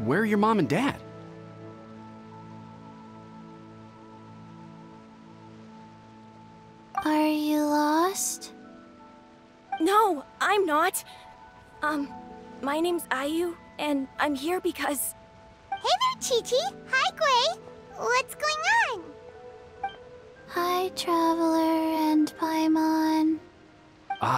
where are your mom and dad? Are you lost? No, I'm not. My name's Ayu, and I'm here because... Hey there, Chi-Chi! Hi, Gui! What's going on? Hi, Traveler and Paimon.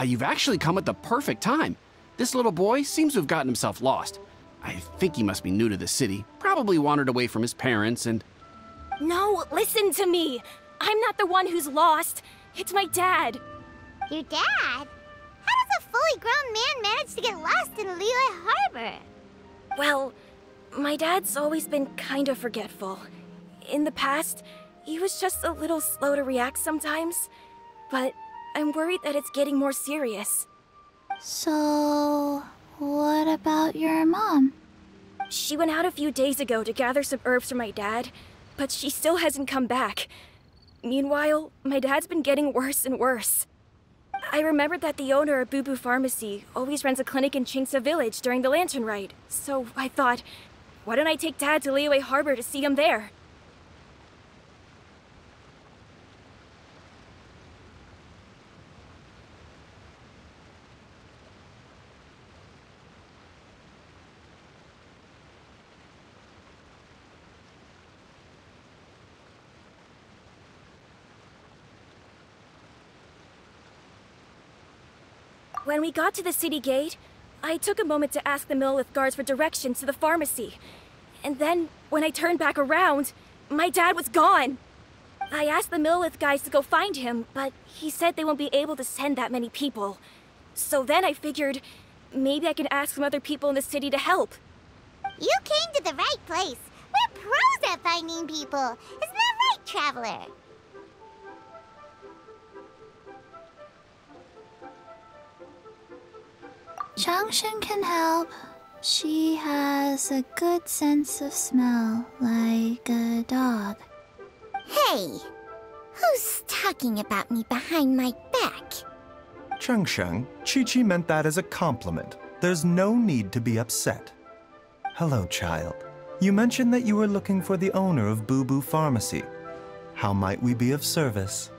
You've actually come at the perfect time. This little boy seems to have gotten himself lost. I think he must be new to the city, probably wandered away from his parents and... No, listen to me! I'm not the one who's lost. It's my dad. Your dad? How does a fully grown man manage to get lost in Liyue Harbor? Well, my dad's always been kind of forgetful. In the past, he was just a little slow to react sometimes. But I'm worried that it's getting more serious. So, what about your mom? She went out a few days ago to gather some herbs for my dad, but she still hasn't come back. Meanwhile, my dad's been getting worse and worse. I remembered that the owner of Boo Boo Pharmacy always runs a clinic in Chingsa Village during the Lantern Rite, so I thought, why don't I take Dad to Liyue Harbor to see him there? When we got to the city gate, I took a moment to ask the Millelith guards for directions to the pharmacy. And then, when I turned back around, my dad was gone. I asked the Millelith guys to go find him, but he said they won't be able to send that many people. So then I figured, maybe I can ask some other people in the city to help. You came to the right place. We're pros at finding people. Isn't that right, Traveler? Changshan can help. She has a good sense of smell, like a dog. Hey, who's talking about me behind my back? Changshan, Chi-Chi meant that as a compliment. There's no need to be upset. Hello, child. You mentioned that you were looking for the owner of Boo Boo Pharmacy. How might we be of service?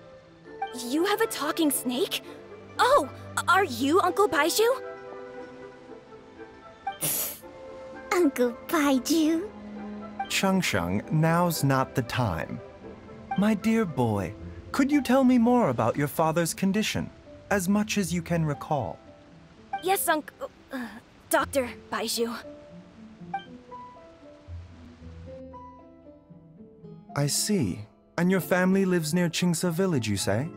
You have a talking snake? Oh, are you Uncle Baiju? Uncle Baiju? Changshan, now's not the time. My dear boy, could you tell me more about your father's condition, as much as you can recall? Yes, Dr. Baiju. I see. And your family lives near Chingsa Village, you say?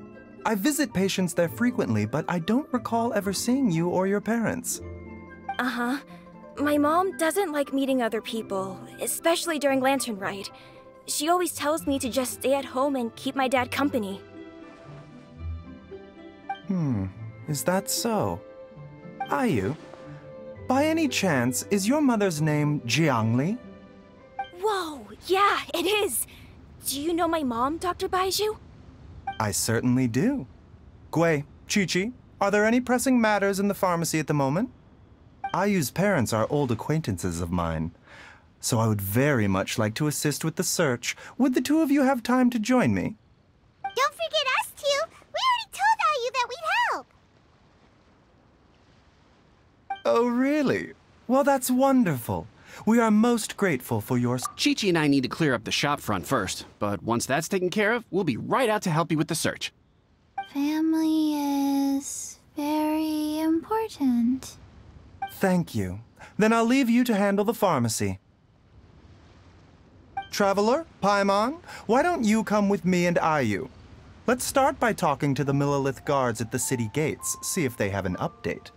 I visit patients there frequently, but I don't recall ever seeing you or your parents. Uh-huh. My mom doesn't like meeting other people, especially during Lantern Rite. She always tells me to just stay at home and keep my dad company. Is that so? Ayu, by any chance, is your mother's name Jiangli? Whoa, yeah, it is! Do you know my mom, Dr. Baiju? I certainly do. Gui, Chi-Chi, are there any pressing matters in the pharmacy at the moment? Ayu's parents are old acquaintances of mine, so I would very much like to assist with the search. Would the two of you have time to join me? Don't forget us two! We already told Ayu that we'd help! Oh, really? Well, that's wonderful. We are most grateful for your... Chi-Chi and I need to clear up the shop front first, but once that's taken care of, we'll be right out to help you with the search. Family is very important. Thank you. Then I'll leave you to handle the pharmacy. Traveler, Paimon, why don't you come with me and Ayu? Let's start by talking to the Millelith guards at the city gates, see if they have an update.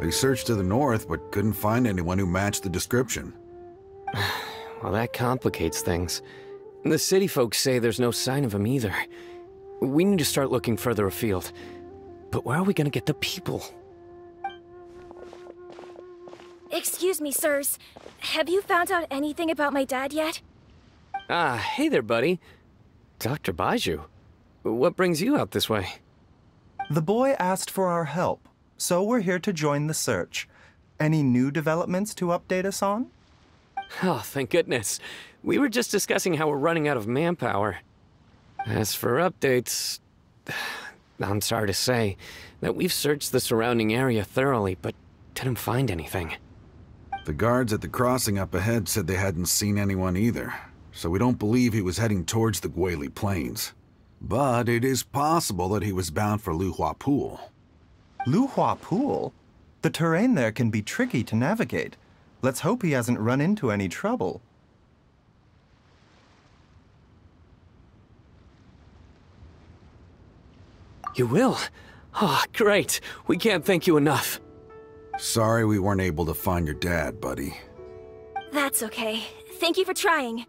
They searched to the north, but couldn't find anyone who matched the description. Well, that complicates things. The city folks say there's no sign of him either. We need to start looking further afield. But where are we gonna get the people? Excuse me, sirs. Have you found out anything about my dad yet? Ah, hey there, buddy. Dr. Baiju. What brings you out this way? The boy asked for our help, so we're here to join the search. Any new developments to update us on? Oh, thank goodness. We were just discussing how we're running out of manpower. As for updates, I'm sorry to say that we've searched the surrounding area thoroughly, but didn't find anything. The guards at the crossing up ahead said they hadn't seen anyone either, so we don't believe he was heading towards the Gwali Plains. But it is possible that he was bound for Luhua Pool. Luhua Pool? The terrain there can be tricky to navigate. Let's hope he hasn't run into any trouble. You will? Oh, great. We can't thank you enough. Sorry we weren't able to find your dad, buddy. That's okay. Thank you for trying.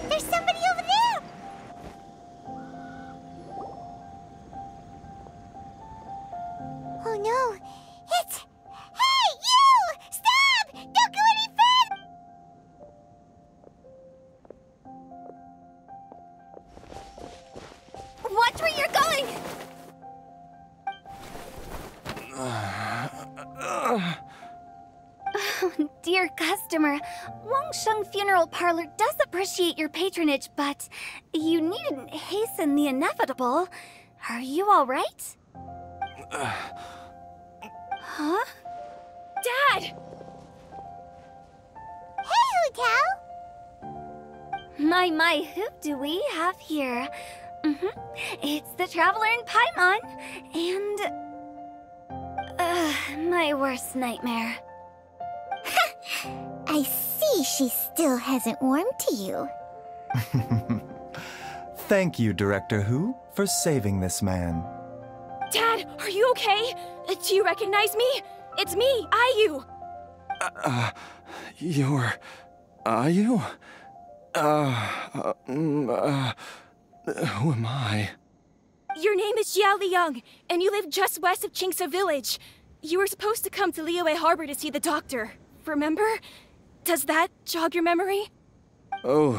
There's somebody over there! Oh no, it's... Hey, you! Stop! Don't go any further! Watch where you're going! Oh, dear customer, Wangsheng Funeral Parlor does appreciate your patronage, but you needn't hasten the inevitable. Are you all right? Huh? Dad! Hey, Hu Tao! My, who do we have here? It's the Traveler in Paimon, and... my worst nightmare. I see she still hasn't warmed to you. Thank you, Director Hu, for saving this man. Dad, are you okay? Do you recognize me? It's me, Ayu. You're... Ayu? Who am I? Your name is Xiao Liang, and you live just west of Qingse Village. You were supposed to come to Liyue Harbor to see the doctor. Remember? Does that jog your memory? Oh,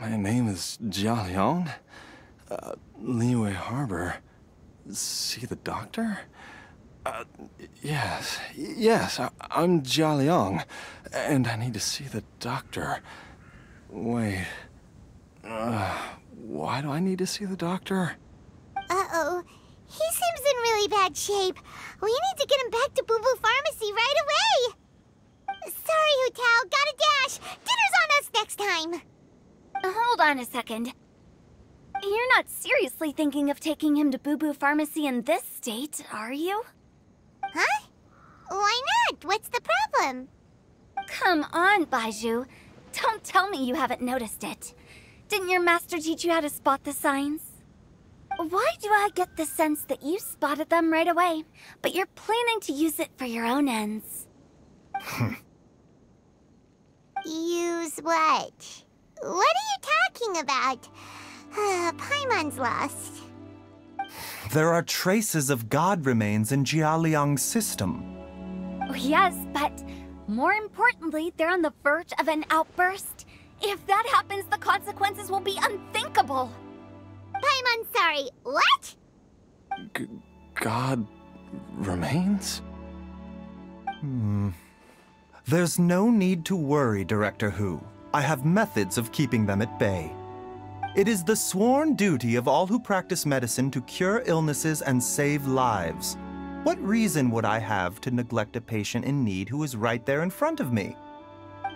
my name is Jia Liang. Liyue Harbor. See the doctor? Yes, I'm Jia Liang, and I need to see the doctor. Wait, why do I need to see the doctor? Uh-oh. He seems in really bad shape. We need to get him back to Boo Boo Pharmacy right away! Sorry, Hu Tao. Gotta dash! Dinner's on us next time! Hold on a second. You're not seriously thinking of taking him to Boo Boo Pharmacy in this state, are you? Huh? Why not? What's the problem? Come on, Baiju. Don't tell me you haven't noticed it. Didn't your master teach you how to spot the signs? Why do I get the sense that you spotted them right away, but you're planning to use it for your own ends? Use what? What are you talking about? Paimon's lost. There are traces of god remains in Jialiang's system. Oh, yes, but more importantly, they're on the verge of an outburst. If that happens, the consequences will be unthinkable. I'm sorry, what? God remains? There's no need to worry, Director Hu. I have methods of keeping them at bay. It is the sworn duty of all who practice medicine to cure illnesses and save lives. What reason would I have to neglect a patient in need who is right there in front of me?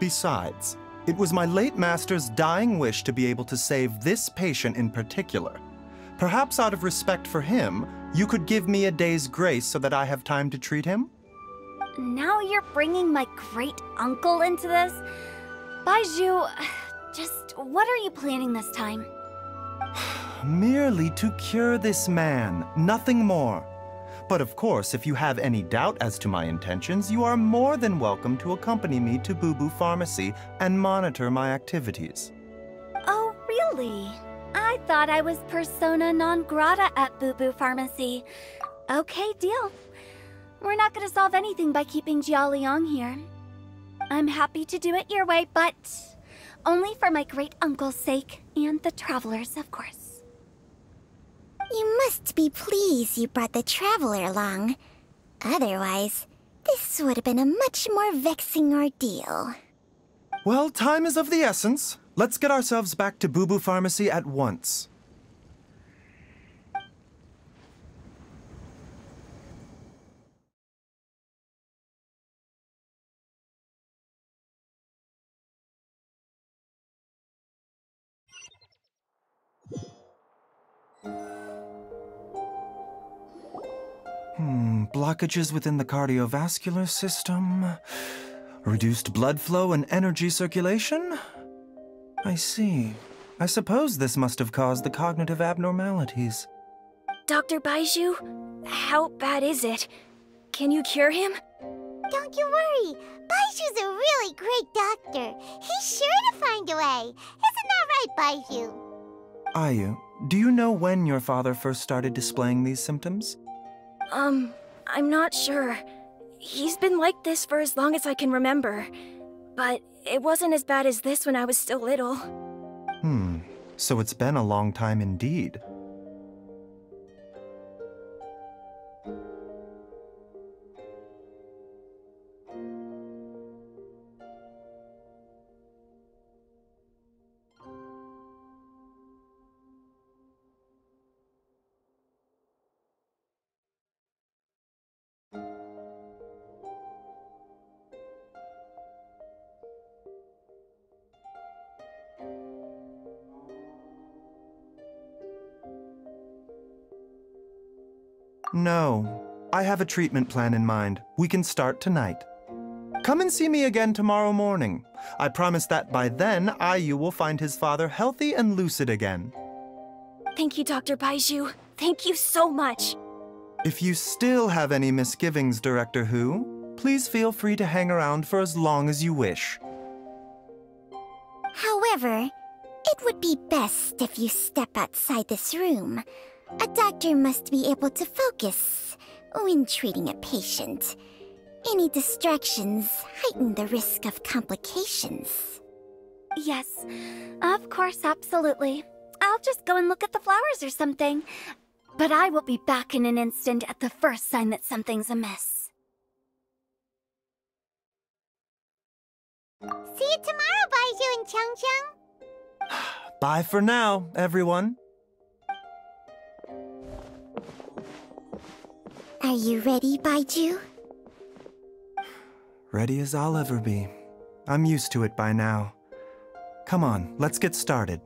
Besides, it was my late master's dying wish to be able to save this patient in particular. Perhaps out of respect for him, you could give me a day's grace so that I have time to treat him? Now you're bringing my great-uncle into this? Baizhu, just what are you planning this time? Merely to cure this man, nothing more. But of course, if you have any doubt as to my intentions, you are more than welcome to accompany me to Boo Boo Pharmacy and monitor my activities. Oh, really? I thought I was persona non grata at Boo Boo Pharmacy. Okay, deal. We're not gonna solve anything by keeping Jialiang here. I'm happy to do it your way, but only for my great-uncle's sake and the travelers, of course. You must be pleased you brought the traveler along. Otherwise, this would have been a much more vexing ordeal. Well, time is of the essence. Let's get ourselves back to Boo Boo Pharmacy at once. Blockages within the cardiovascular system, reduced blood flow and energy circulation? I see. I suppose this must have caused the cognitive abnormalities. Dr. Baizhu, how bad is it? Can you cure him? Don't you worry. Baizhu's a really great doctor. He's sure to find a way. Isn't that right, Baizhu? Ayu, do you know when your father first started displaying these symptoms? I'm not sure. He's been like this for as long as I can remember. But it wasn't as bad as this when I was still little. So it's been a long time indeed. No, I have a treatment plan in mind. We can start tonight. Come and see me again tomorrow morning. I promise that by then, Ayu will find his father healthy and lucid again. Thank you, Dr. Baizhu. Thank you so much. If you still have any misgivings, Director Hu, please feel free to hang around for as long as you wish. However, it would be best if you step outside this room. A doctor must be able to focus when treating a patient. Any distractions heighten the risk of complications. Yes, of course, absolutely. I'll just go and look at the flowers or something. But I will be back in an instant at the first sign that something's amiss. See you tomorrow, Baizhu and Changcheng. Bye for now, everyone. Are you ready, Baizhu? Ready as I'll ever be. I'm used to it by now. Come on, let's get started.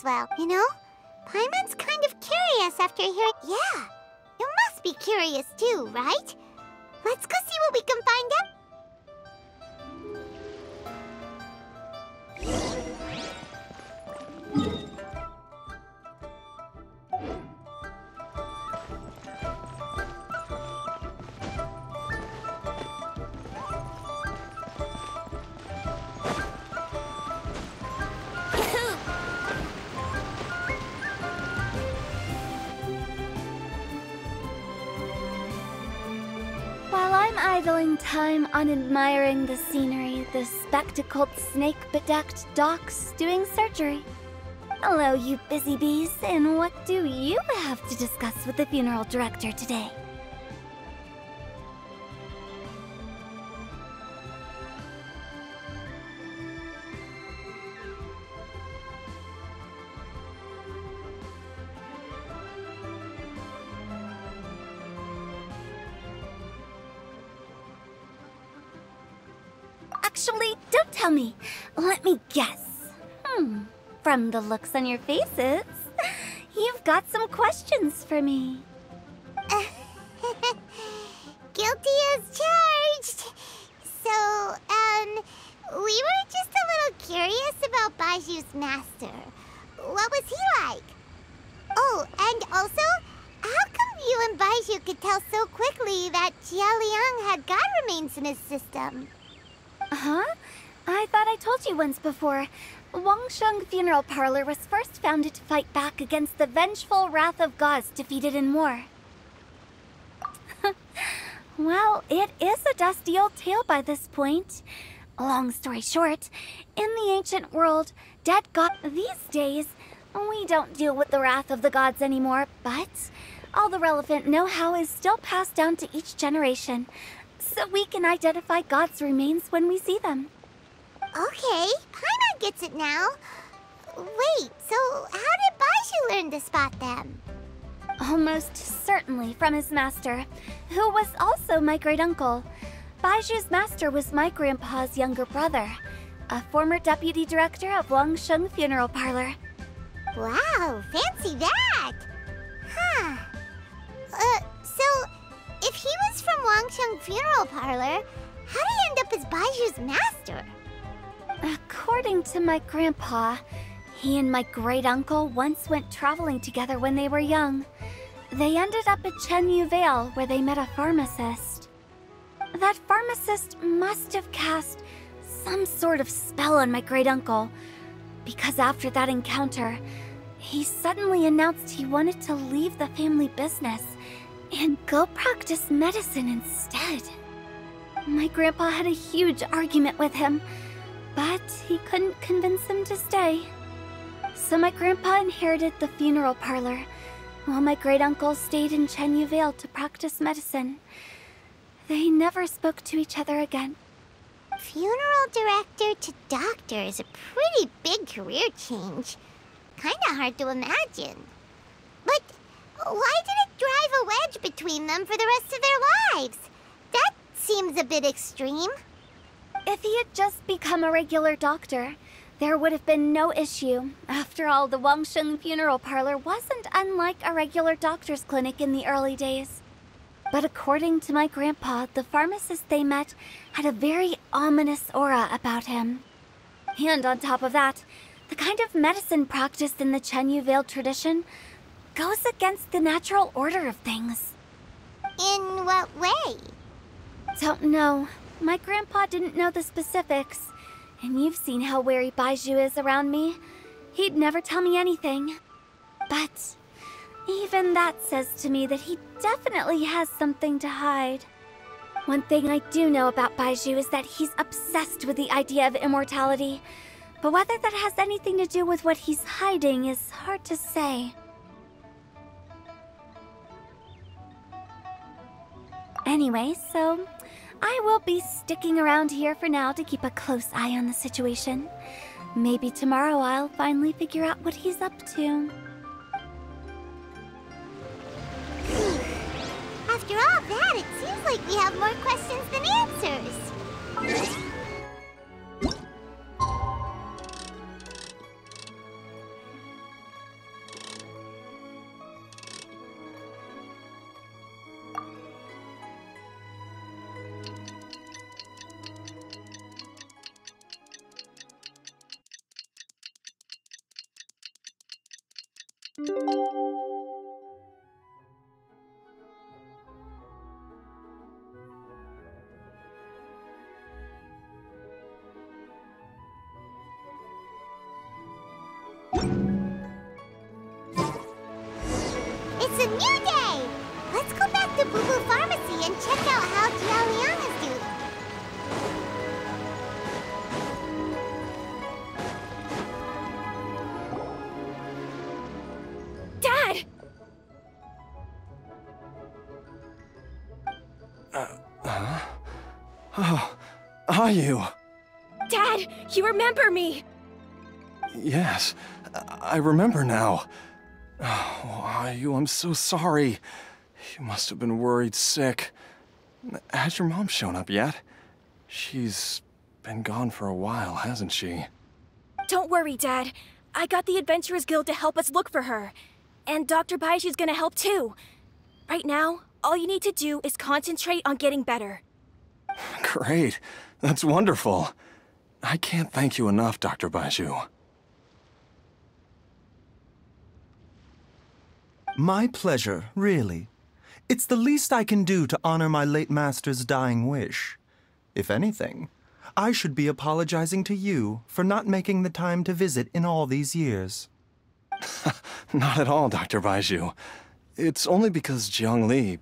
Well, you know, Paimon's kind of curious after hearing... Yeah, you must be curious too, right? Let's go see what we can find out. idling time on admiring the scenery, the spectacled snake-bedecked docs doing surgery. Hello, you busy bees, and what do you have to discuss with the funeral director today? Actually, don't tell me. Let me guess. From the looks on your faces, you've got some questions for me. Guilty as charged. So, we were just a little curious about Baiju's master. What was he like? Oh, and also, how come you and Baiju could tell so quickly that Jia Liang had god remains in his system? Huh? I thought I told you once before. Wangsheng Funeral Parlor was first founded to fight back against the vengeful wrath of gods defeated in war. Well, it is a dusty old tale by this point. Long story short, in the ancient world, these days, we don't deal with the wrath of the gods anymore, but all the relevant know-how is still passed down to each generation, so we can identify gods' remains when we see them. Okay, Paimon gets it now. Wait, so how did Baiju learn to spot them? Almost certainly from his master, who was also my great-uncle. Baiju's master was my grandpa's younger brother, a former deputy director of Wangsheng Funeral Parlor. Wow, fancy that! Huh. So, if he was from Wangsheng Funeral Parlor, how did he end up as Baiju's master? According to my grandpa, he and my great-uncle once went traveling together when they were young. They ended up at Chenyu Vale, where they met a pharmacist. That pharmacist must have cast some sort of spell on my great-uncle, because after that encounter, he suddenly announced he wanted to leave the family business and go practice medicine instead. My grandpa had a huge argument with him, but he couldn't convince him to stay. So my grandpa inherited the funeral parlor, while my great-uncle stayed in Chenyu Vale to practice medicine. They never spoke to each other again. Funeral director to doctor is a pretty big career change. Kinda hard to imagine. But why did it drive a wedge between them for the rest of their lives? That seems a bit extreme. If he had just become a regular doctor, there would have been no issue. After all, the Wangsheng Funeral Parlor wasn't unlike a regular doctor's clinic in the early days. But according to my grandpa, the pharmacist they met had a very ominous aura about him. And on top of that, the kind of medicine practiced in the Chenyu Vale tradition goes against the natural order of things. In what way? Don't know. My grandpa didn't know the specifics. And you've seen how wary Baiju is around me. He'd never tell me anything. But even that says to me that he definitely has something to hide. One thing I do know about Baiju is that he's obsessed with the idea of immortality. But whether that has anything to do with what he's hiding is hard to say. Anyway, so I will be sticking around here for now to keep a close eye on the situation. Maybe tomorrow I'll finally figure out what he's up to. After all that, it seems like we have more questions than answers. It's a new day! Let's go back to Boo Boo Pharmacy and check out how Jia Liang Oh, are you? Dad, you remember me! Yes, I remember now. Oh, are you? I'm so sorry. You must have been worried sick. Has your mom shown up yet? She's been gone for a while, hasn't she? Don't worry, Dad. I got the Adventurers Guild to help us look for her. And Dr. Baiju's gonna help too. Right now, all you need to do is concentrate on getting better. Great. That's wonderful. I can't thank you enough, Dr. Baiju. My pleasure, really. It's the least I can do to honor my late master's dying wish. If anything, I should be apologizing to you for not making the time to visit in all these years. Not at all, Dr. Baiju. It's only because Jiang Li...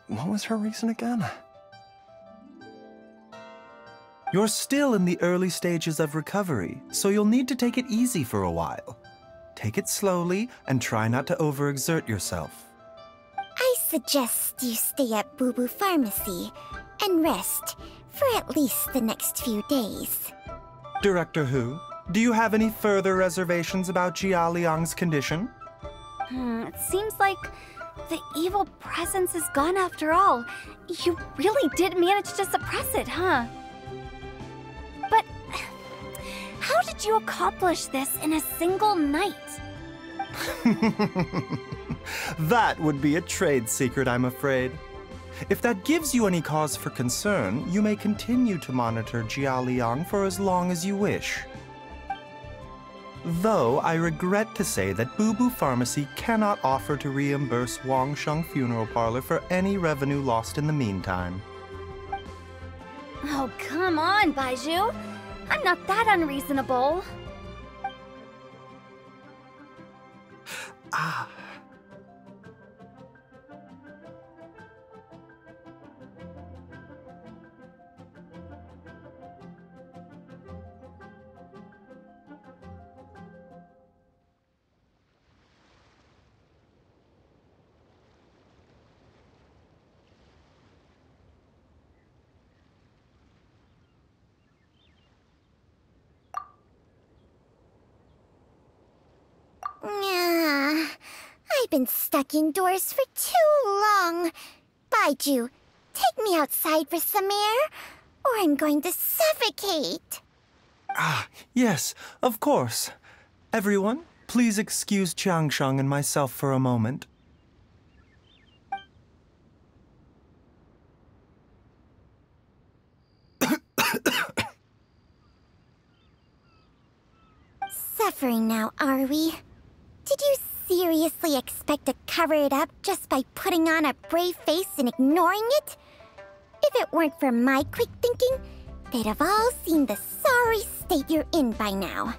What was her reason again? You're still in the early stages of recovery, so you'll need to take it easy for a while. Take it slowly and try not to overexert yourself. I suggest you stay at Boo Boo Pharmacy and rest for at least the next few days. Director Hu, do you have any further reservations about Jia Liang's condition? It seems like the evil presence is gone after all. You really did manage to suppress it, huh? But how did you accomplish this in a single night? That would be a trade secret, I'm afraid. If that gives you any cause for concern, you may continue to monitor Jia Liang for as long as you wish. Though I regret to say that Boo Boo Pharmacy cannot offer to reimburse Wang Sheng Funeral Parlor for any revenue lost in the meantime. Oh, come on, Baiju. I'm not that unreasonable. Ah. I've been stuck indoors for too long. Baiju, take me outside for some air, or I'm going to suffocate. Ah, yes, of course. Everyone, please excuse Qiangsheng and myself for a moment. Suffering now, are we? Did you seriously expect to cover it up just by putting on a brave face and ignoring it? If it weren't for my quick thinking, they'd have all seen the sorry state you're in by now.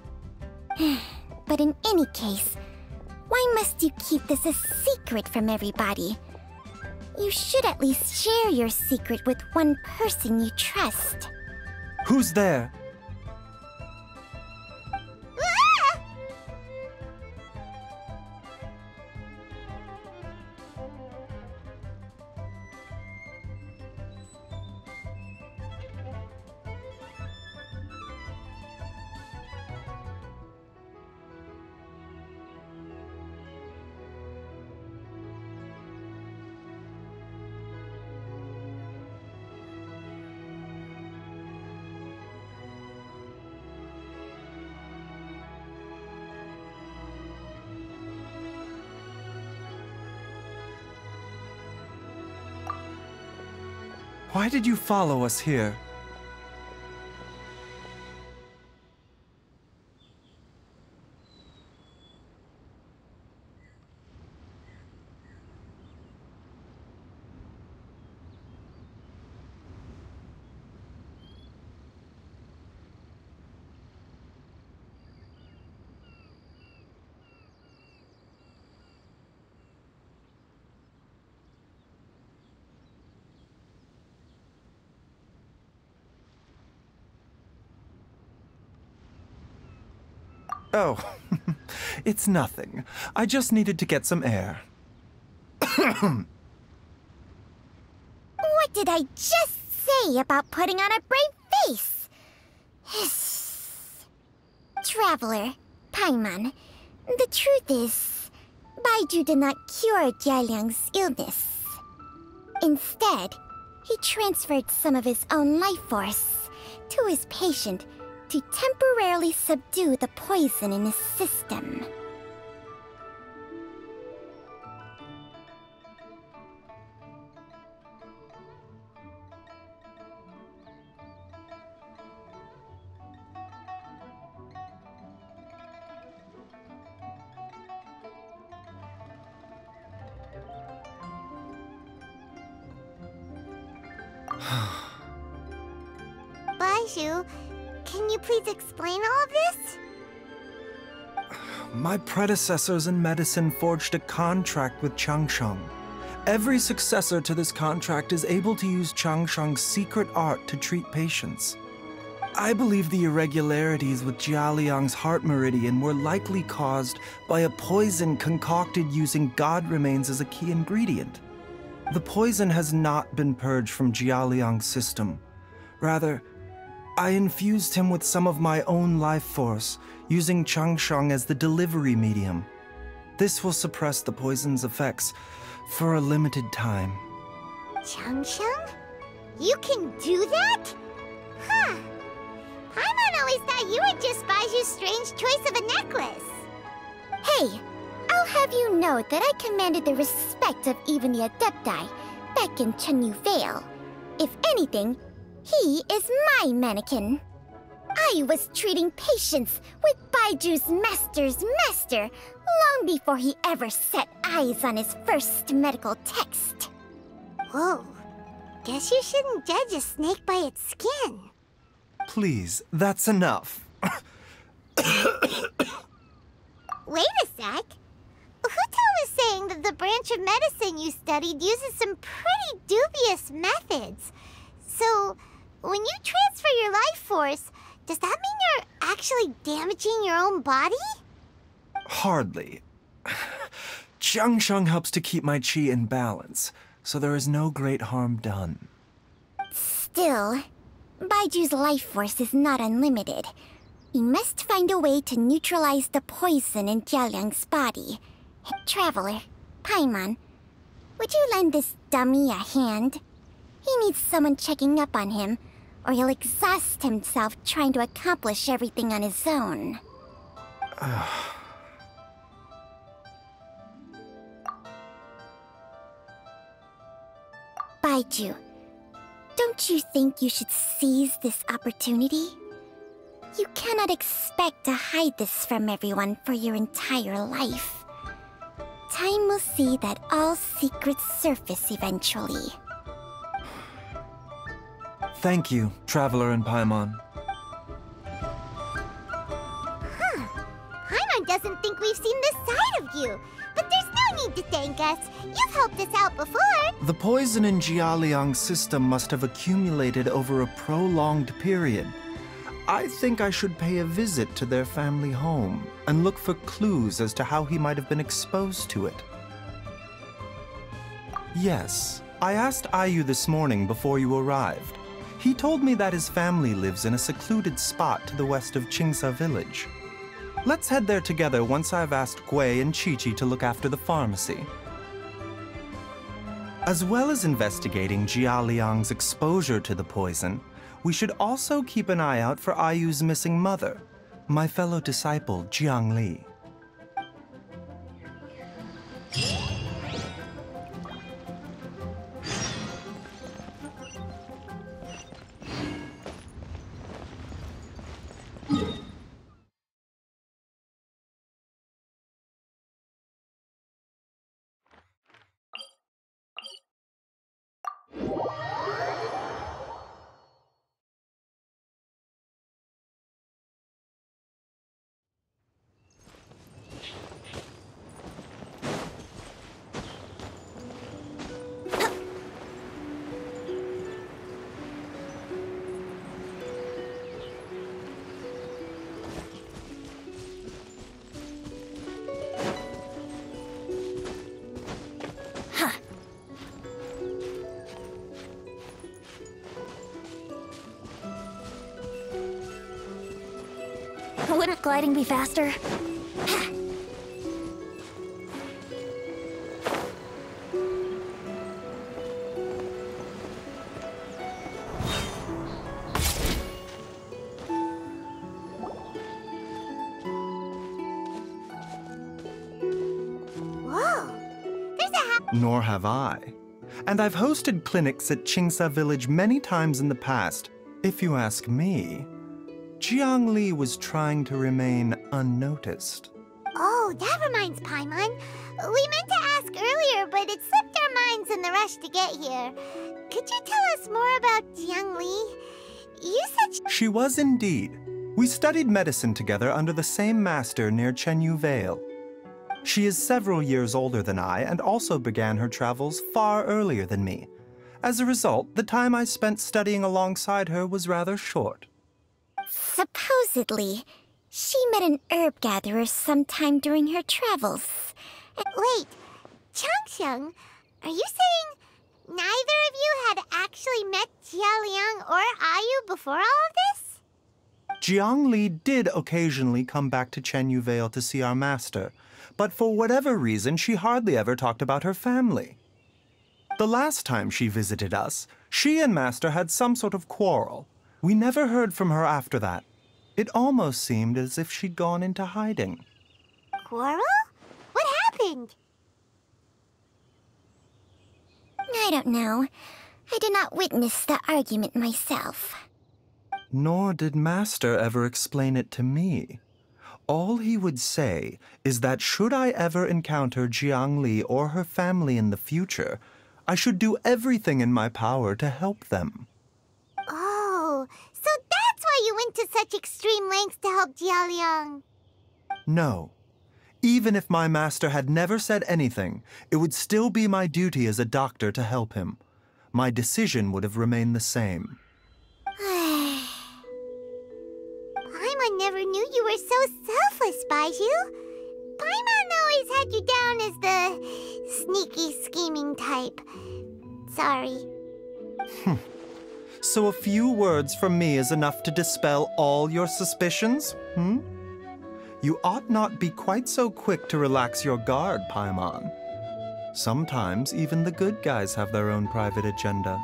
But in any case, why must you keep this a secret from everybody? You should at least share your secret with one person you trust. Who's there? Why did you follow us here? Oh, it's nothing. I just needed to get some air. What did I just say about putting on a brave face? Traveler, Paimon, the truth is, Baiju did not cure Jialiang's illness. Instead, he transferred some of his own life force to his patient to temporarily subdue the poison in his system. Baiju, can you please explain all of this? My predecessors in medicine forged a contract with Changsheng. Every successor to this contract is able to use Changsheng's secret art to treat patients. I believe the irregularities with Jialiang's heart meridian were likely caused by a poison concocted using god remains as a key ingredient. The poison has not been purged from Jialiang's system. Rather, I infused him with some of my own life force, using Changsheng as the delivery medium. This will suppress the poison's effects for a limited time. Changsheng? You can do that? Huh. Paimon always thought you were just Baiju's strange choice of a necklace. Hey, I'll have you know that I commanded the respect of even the Adepti back in Chenyu Vale. If anything, he is my mannequin. I was treating patients with Baiju's master's master long before he ever set eyes on his first medical text. Whoa. Guess you shouldn't judge a snake by its skin. Please, that's enough. Wait a sec. Hutel was saying that the branch of medicine you studied uses some pretty dubious methods. So, when you transfer your life force, does that mean you're actually damaging your own body? Hardly. Changsheng helps to keep my chi in balance, so there is no great harm done. Still, Baiju's life force is not unlimited. We must find a way to neutralize the poison in Jialiang's body. Traveler, Paimon, would you lend this dummy a hand? He needs someone checking up on him, or he'll exhaust himself trying to accomplish everything on his own. Baiju, don't you think you should seize this opportunity? You cannot expect to hide this from everyone for your entire life. Time will see that all secrets surface eventually. Thank you, Traveler and Paimon. Huh. Paimon doesn't think we've seen this side of you. But there's no need to thank us. You've helped us out before. The poison in Jialiang's system must have accumulated over a prolonged period. I think I should pay a visit to their family home and look for clues as to how he might have been exposed to it. Yes, I asked Ayu this morning before you arrived. He told me that his family lives in a secluded spot to the west of Qingsa village. Let's head there together once I've asked Gui and Qiqi to look after the pharmacy. As well as investigating Jialiang's exposure to the poison, we should also keep an eye out for Ayu's missing mother, my fellow disciple Jiang Li. rock gliding be faster? Nor have I. And I've hosted clinics at Qingsa Village many times in the past. If you ask me, Jiangli was trying to remain unnoticed. Oh, that reminds Paimon. We meant to ask earlier, but it slipped our minds in the rush to get here. Could you tell us more about Jiangli? You said She was indeed. We studied medicine together under the same master near Chenyu Vale. She is several years older than I and also began her travels far earlier than me. As a result, the time I spent studying alongside her was rather short. supposedly, she met an herb gatherer sometime during her travels. Wait, Changxiang, are you saying neither of you had actually met Jialiang or Ayu before all of this? Jiangli did occasionally come back to Chenyu Vale to see our master, but for whatever reason, she hardly ever talked about her family. The last time she visited us, she and Master had some sort of quarrel. We never heard from her after that. It almost seemed as if she'd gone into hiding. Quarrel? What happened? I don't know. I did not witness the argument myself. Nor did Master ever explain it to me. All he would say is that should I ever encounter Jiangli or her family in the future, I should do everything in my power to help them. Oh, so that's why you went to such extreme lengths to help Jialiang. No. Even if my master had never said anything, it would still be my duty as a doctor to help him. My decision would have remained the same. Paimon never knew you were so selfless, Baizhu. Paimon always had you down as the sneaky, scheming type. Sorry. So a few words from me is enough to dispel all your suspicions, You ought not be quite so quick to relax your guard, Paimon. Sometimes even the good guys have their own private agenda.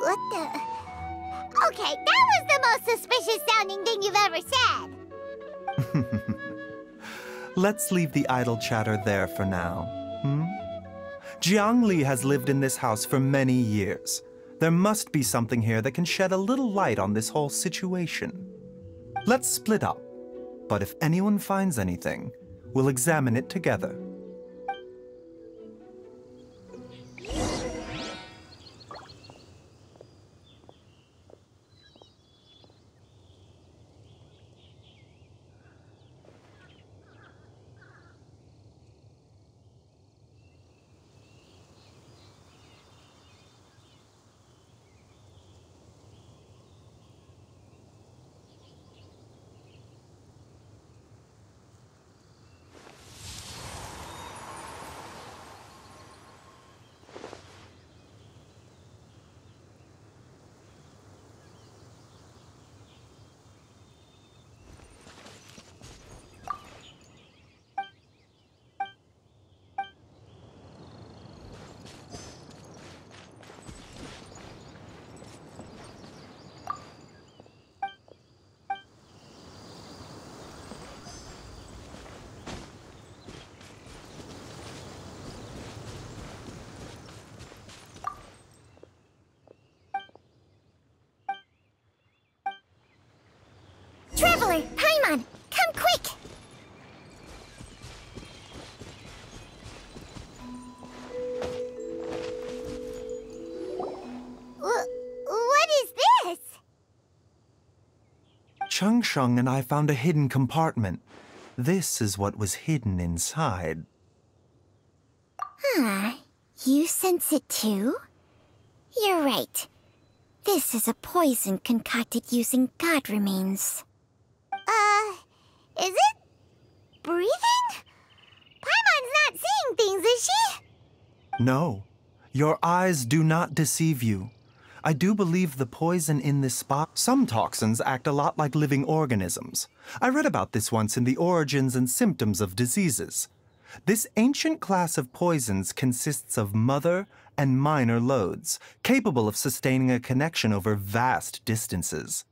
What the... Okay, that was the most suspicious-sounding thing you've ever said. Let's leave the idle chatter there for now, Jiangli has lived in this house for many years. There must be something here that can shed a little light on this whole situation. Let's split up, but if anyone finds anything, we'll examine it together. Traveler, Paimon, come quick! What is this? Changsheng and I found a hidden compartment. This is what was hidden inside. You sense it too? You're right. This is a poison concocted using god remains. Is it breathing? Paimon's not seeing things, is she? No, your eyes do not deceive you. I do believe the poison in this spot. Some toxins act a lot like living organisms. I read about this once in the Origins and Symptoms of Diseases. This ancient class of poisons consists of mother and minor loads, capable of sustaining a connection over vast distances.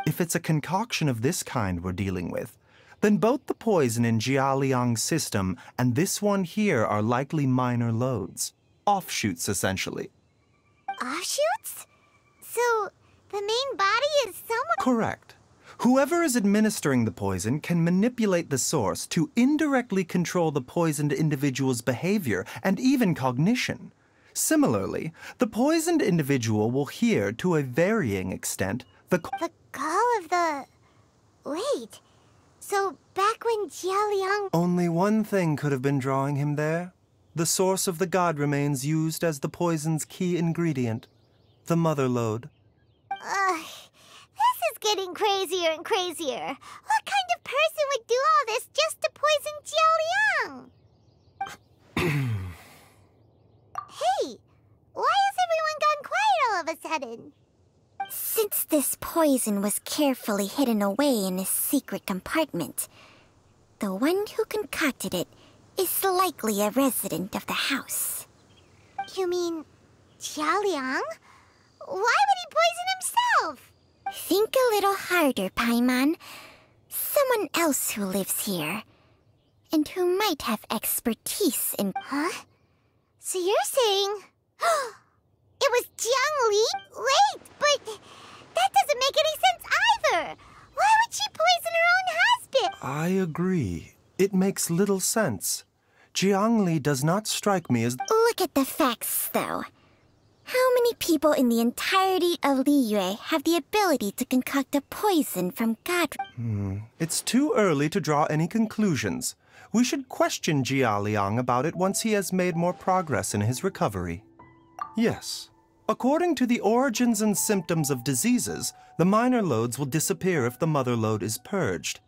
If it's a concoction of this kind we're dealing with, then both the poison in Jialiang's system and this one here are likely minor loads. Offshoots, essentially. Offshoots? So, the main body is somewhere— Correct. Whoever is administering the poison can manipulate the source to indirectly control the poisoned individual's behavior and even cognition. Similarly, the poisoned individual will hear, to a varying extent, the call of the— Wait, so back when Jialiang— Only one thing could have been drawing him there. The source of the god remains used as the poison's key ingredient, the mother lode. This is getting crazier and crazier. What kind of person would do all this just to poison Jialiang? Hey, why has everyone gone quiet all of a sudden? Since this poison was carefully hidden away in a secret compartment, the one who concocted it is likely a resident of the house. You mean Jialiang? Why would he poison himself? Think a little harder, Paimon. Someone else who lives here, and who might have expertise in— Huh? So you're saying it was Jiang Li? Wait, but that doesn't make any sense either. Why would she poison her own husband? I agree. It makes little sense. Jiang Li does not strike me as— Look at the facts, though. How many people in the entirety of Liyue have the ability to concoct a poison from god— It's too early to draw any conclusions. We should question Jia Liang about it once he has made more progress in his recovery. Yes. According to the Origins and Symptoms of Diseases, the minor loads will disappear if the mother lode is purged.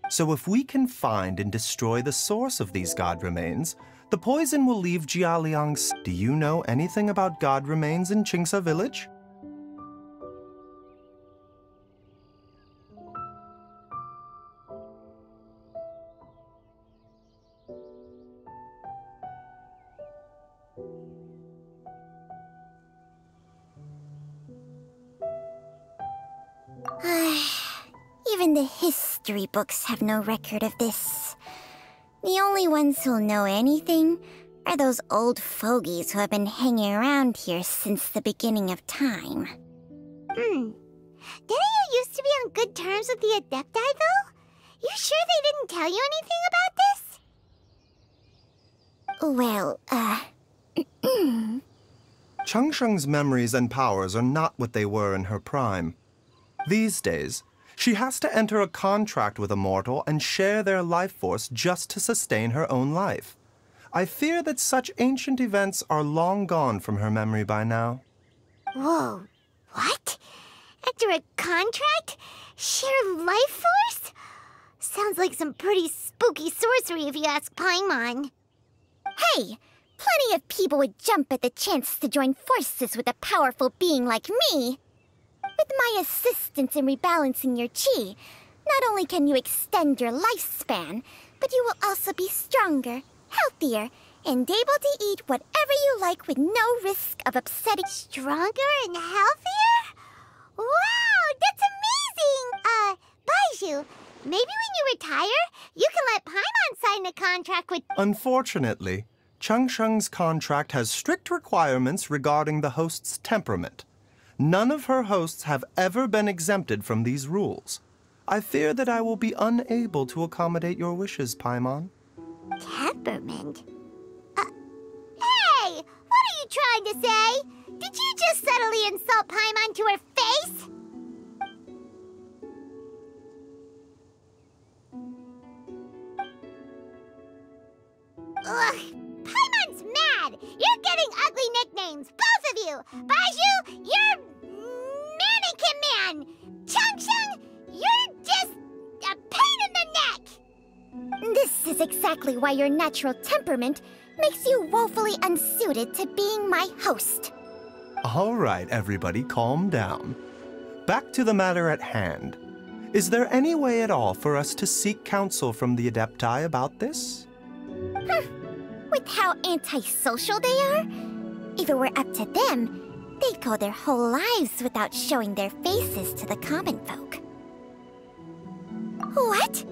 So if we can find and destroy the source of these god remains, the poison will leave Jialiang's— Do you know anything about god remains in Qingsa village? Even the history books have no record of this. The only ones who'll know anything are those old fogies who have been hanging around here since the beginning of time. Didn't you used to be on good terms with the Adepti, though? You sure they didn't tell you anything about this? Well, Changsheng's memories and powers are not what they were in her prime. These days, she has to enter a contract with a mortal and share their life force just to sustain her own life. I fear that such ancient events are long gone from her memory by now. Whoa, what? Enter a contract? Share life force? Sounds like some pretty spooky sorcery if you ask Paimon. Hey, plenty of people would jump at the chance to join forces with a powerful being like me. With my assistance in rebalancing your chi, not only can you extend your lifespan, but you will also be stronger, healthier, and able to eat whatever you like with no risk of upsetting— Stronger and healthier? Wow, that's amazing! Baizhu, maybe when you retire, you can let Paimon sign a contract with— Unfortunately, Changsheng's contract has strict requirements regarding the host's temperament. None of her hosts have ever been exempted from these rules. I fear that I will be unable to accommodate your wishes, Paimon. Temperament? Hey! What are you trying to say? Did you just subtly insult Paimon to her face? Ugh! Paimon's mad! You're getting ugly nicknames, both of you! Baizhu, you're Mannequin Man! Changsheng, you're just a pain in the neck! This is exactly why your natural temperament makes you woefully unsuited to being my host. All right, everybody, calm down. Back to the matter at hand. Is there any way at all for us to seek counsel from the Adepti about this? With how antisocial they are? If it were up to them, they'd go their whole lives without showing their faces to the common folk. What?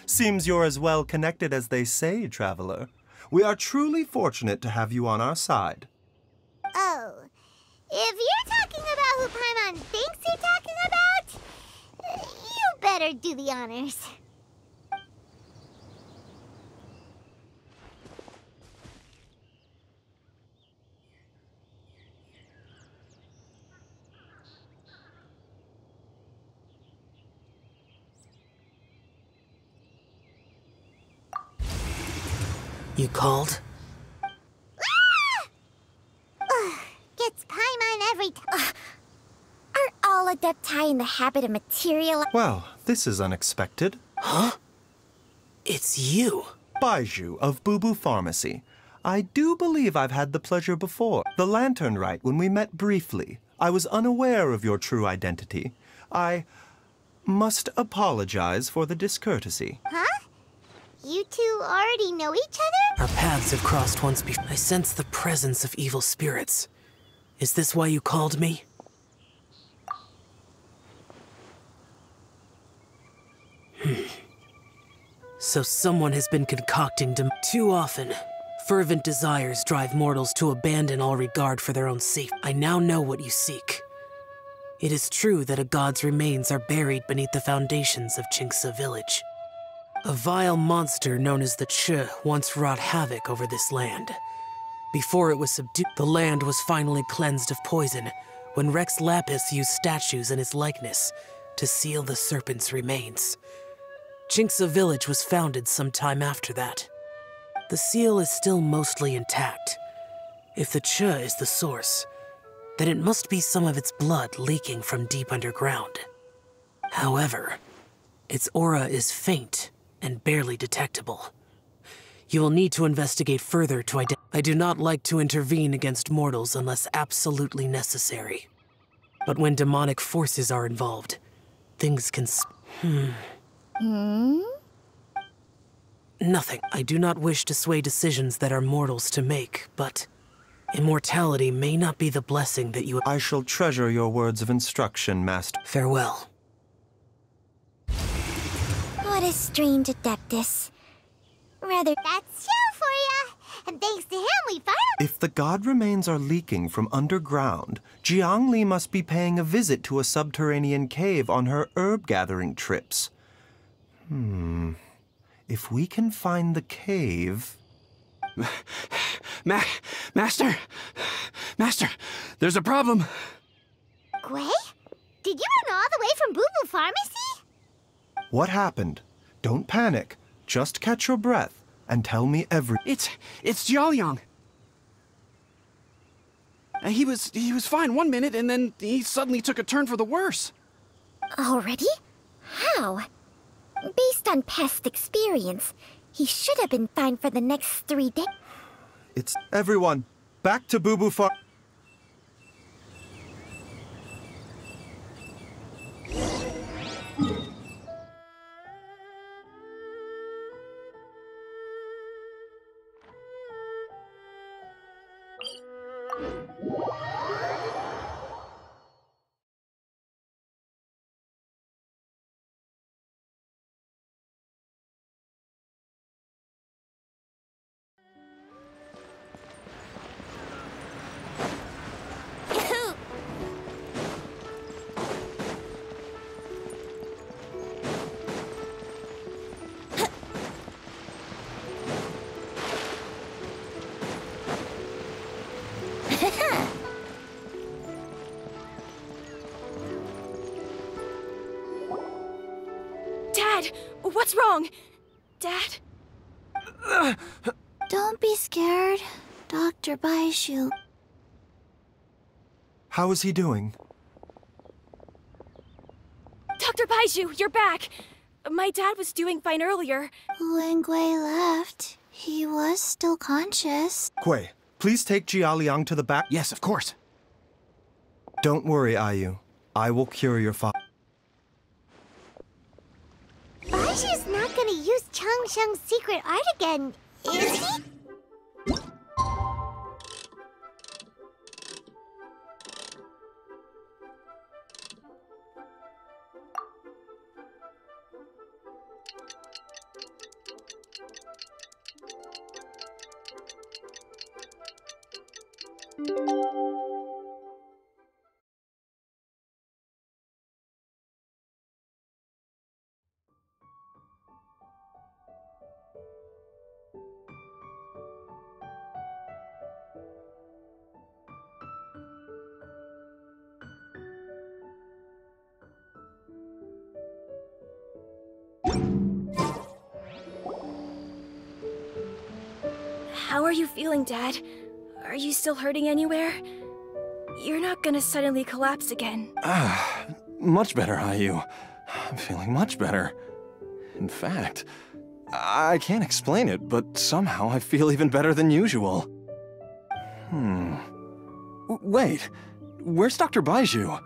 Seems you're as well connected as they say, Traveler. We are truly fortunate to have you on our side. Oh, if you're talking about who Paimon thinks you're talking about, you better do the honors. You called? Gets Paimon every time. Are all Adepti in the habit of material? Well, this is unexpected. Huh? It's you. Baiju of Boo Boo Pharmacy. I do believe I've had the pleasure before. The Lantern Rite, when we met briefly. I was unaware of your true identity. I must apologize for the discourtesy. Huh? You two already know each other? Our paths have crossed once before. I sense the presence of evil spirits. Is this why you called me? So someone has been concocting Too often, fervent desires drive mortals to abandon all regard for their own safety. I now know what you seek. It is true that a god's remains are buried beneath the foundations of Qingce village. A vile monster known as the Che once wrought havoc over this land. Before it was subdued, the land was finally cleansed of poison when Rex Lapis used statues in his likeness to seal the serpent's remains. Qingce village was founded some time after that. The seal is still mostly intact. If the Che is the source, then it must be some of its blood leaking from deep underground. However, its aura is faint and barely detectable. You will need to investigate further to identify. I do not like to intervene against mortals unless absolutely necessary. But when demonic forces are involved, things can Nothing. I do not wish to sway decisions that are mortals to make, but immortality may not be the blessing that you— I shall treasure your words of instruction, Master. Farewell. What a strange Adeptus. Rather, that's chill for ya. And thanks to him, we finally— If the god remains are leaking from underground, Jiangli must be paying a visit to a subterranean cave on her herb-gathering trips. If we can find the cave... Master! Master, there's a problem. Gwei? Did you run all the way from Boo Boo Pharmacy? What happened? Don't panic. Just catch your breath and tell me It's Jiaoyang. He was fine one minute, and then he suddenly took a turn for the worse. Already? How? Based on past experience, he should have been fine for the next 3 days. It's everyone. Back to Boo Boo Pharmacy. Dad, what's wrong? Dad? Don't be scared, Dr. Baishu. How is he doing? Dr. Baiju, you're back! My dad was doing fine earlier. When Gwei left, he was still conscious. Gwei, Please take Jialiang to the back. Yes, of course. Don't worry, Ayu. I will cure your father. Baishu's not gonna use Changsheng's secret art again, is he? How are you feeling, Dad? Are you still hurting anywhere? You're not gonna suddenly collapse again. Much better, Ayu. I'm feeling much better. In fact, I can't explain it, but somehow I feel even better than usual. Wait, where's Dr. Baizhu?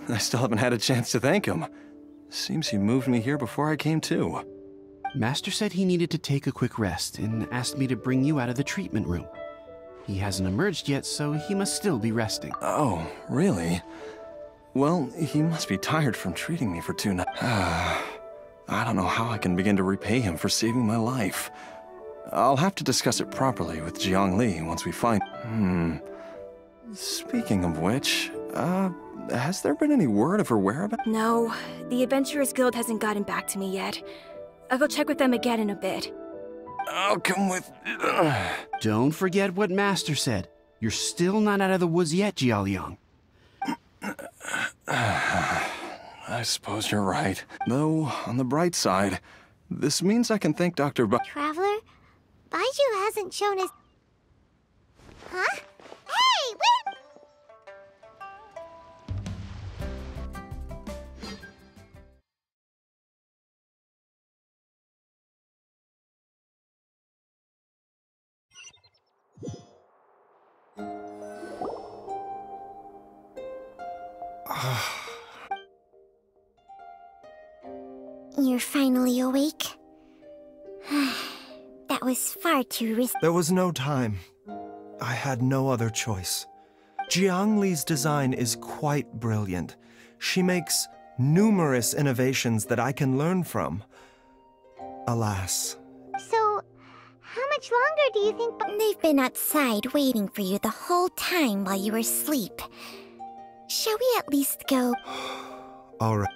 I still haven't had a chance to thank him. Seems he moved me here before I came to. Master said he needed to take a quick rest and asked me to bring you out of the treatment room. He hasn't emerged yet, so he must still be resting. Oh, really? Well, he must be tired from treating me for 2 nights. I don't know how I can begin to repay him for saving my life. I'll have to discuss it properly with Jiangli once we find... Speaking of which, has there been any word of her whereabouts? No, the Adventurers Guild hasn't gotten back to me yet. I'll go check with them again in a bit. I'll come with... Don't forget what Master said. You're still not out of the woods yet, Jialiang. I suppose you're right. Though, on the bright side, this means I can thank Dr. Traveler? Baizhu hasn't shown his... Huh? Hey, wait! You're finally awake? That was far too risky. There was no time. I had no other choice. Jiangli's design is quite brilliant. She makes numerous innovations that I can learn from. Alas. So, how much longer do you think... They've been outside waiting for you the whole time while you were asleep. Shall we at least go? All right.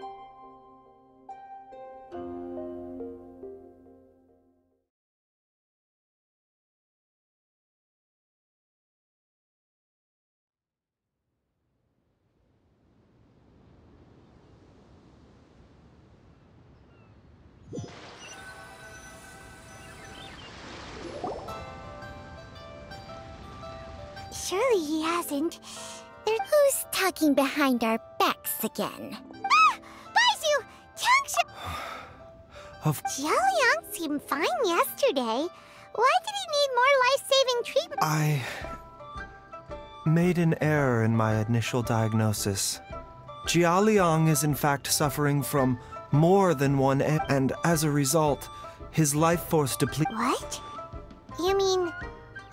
Surely he hasn't. Who's talking behind our backs again? Ah! Baizhu! Changsheng! Jialiang seemed fine yesterday. Why did he need more life-saving treatment? I made an error in my initial diagnosis. Jialiang is in fact suffering from more than one and as a result, his life force depletes. What? You mean,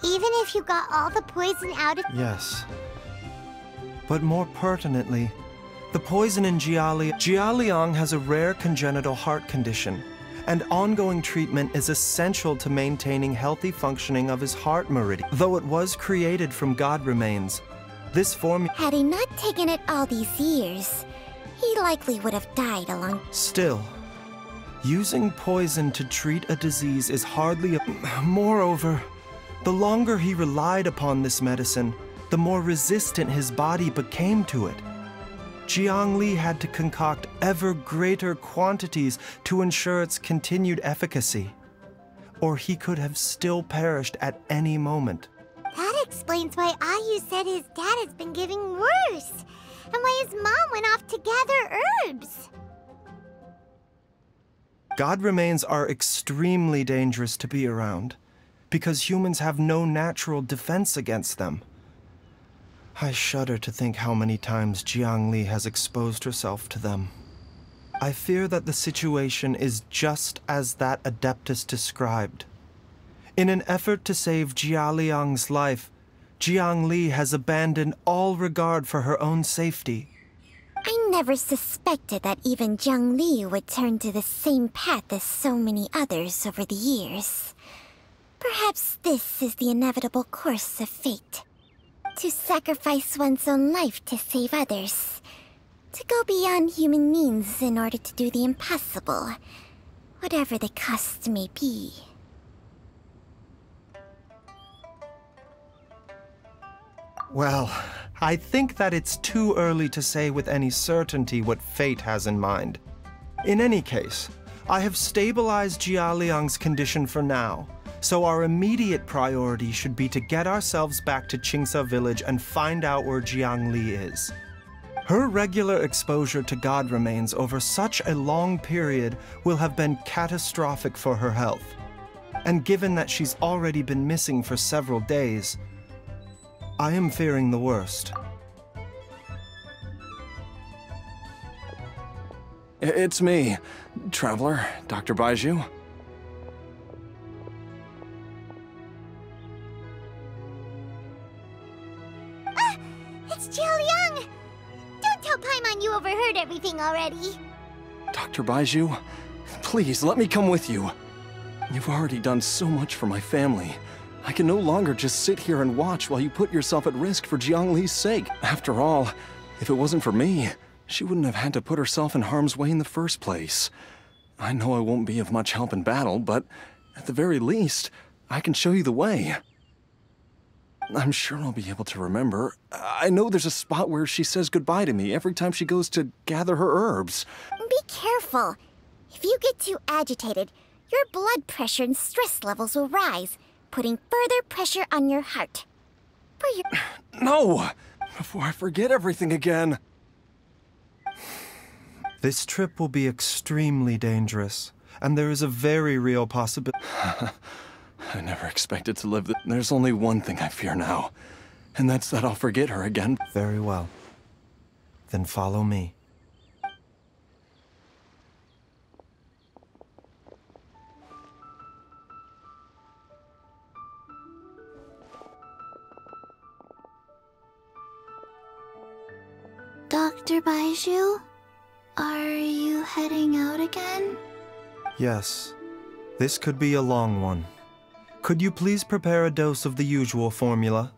even if you got all the poison out of... Yes. But more pertinently, the poison in Jialiang has a rare congenital heart condition, and ongoing treatment is essential to maintaining healthy functioning of his heart meridian. Though it was created from God remains, this form... Had he not taken it all these years, he likely would have died along... Still, using poison to treat a disease is hardly a... Moreover, the longer he relied upon this medicine, the more resistant his body became to it. Jiangli had to concoct ever greater quantities to ensure its continued efficacy, or he could have still perished at any moment. That explains why Ayu said his dad has been getting worse, and why his mom went off to gather herbs. God remains are extremely dangerous to be around. because humans have no natural defense against them. I shudder to think how many times Jiangli has exposed herself to them. I fear that the situation is just as that Adeptus described. In an effort to save Jia Liang's life, Jiangli has abandoned all regard for her own safety. I never suspected that even Jiang Li would turn to the same path as so many others over the years. Perhaps this is the inevitable course of fate. To sacrifice one's own life to save others. To go beyond human means in order to do the impossible, whatever the cost may be. Well, I think that it's too early to say with any certainty what fate has in mind. In any case, I have stabilized Jia Liang's condition for now, so our immediate priority should be to get ourselves back to Qingsa village and find out where Jiangli is. Her regular exposure to god remains over such a long period will have been catastrophic for her health. And given that she's already been missing for several days, I am fearing the worst. It's me, Traveler, Dr. Baizhu. It's Jialiang! Don't tell Paimon you overheard everything already. Dr. Baizhu, please let me come with you. You've already done so much for my family. I can no longer just sit here and watch while you put yourself at risk for Jiangli's sake. After all, if it wasn't for me, she wouldn't have had to put herself in harm's way in the first place. I know I won't be of much help in battle, but at the very least, I can show you the way. I'm sure I'll be able to remember. I know there's a spot where she says goodbye to me every time she goes to gather her herbs. Be careful. If you get too agitated, your blood pressure and stress levels will rise, putting further pressure on your heart. For your... No! Before I forget everything again. This trip will be extremely dangerous, and there is a very real possibility. I never expected to live There's only one thing I fear now, and that's that I'll forget her again. Very well. Then follow me. Dr. Baizhu, are you heading out again? Yes. This could be a long one. Could you please prepare a dose of the usual formula?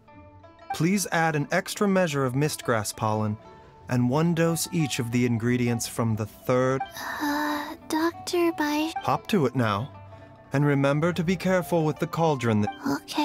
Please add an extra measure of mistgrass pollen, and 1 dose each of the ingredients from the third... Dr. Baizhu... Hop to it now. And remember to be careful with the cauldron. Okay.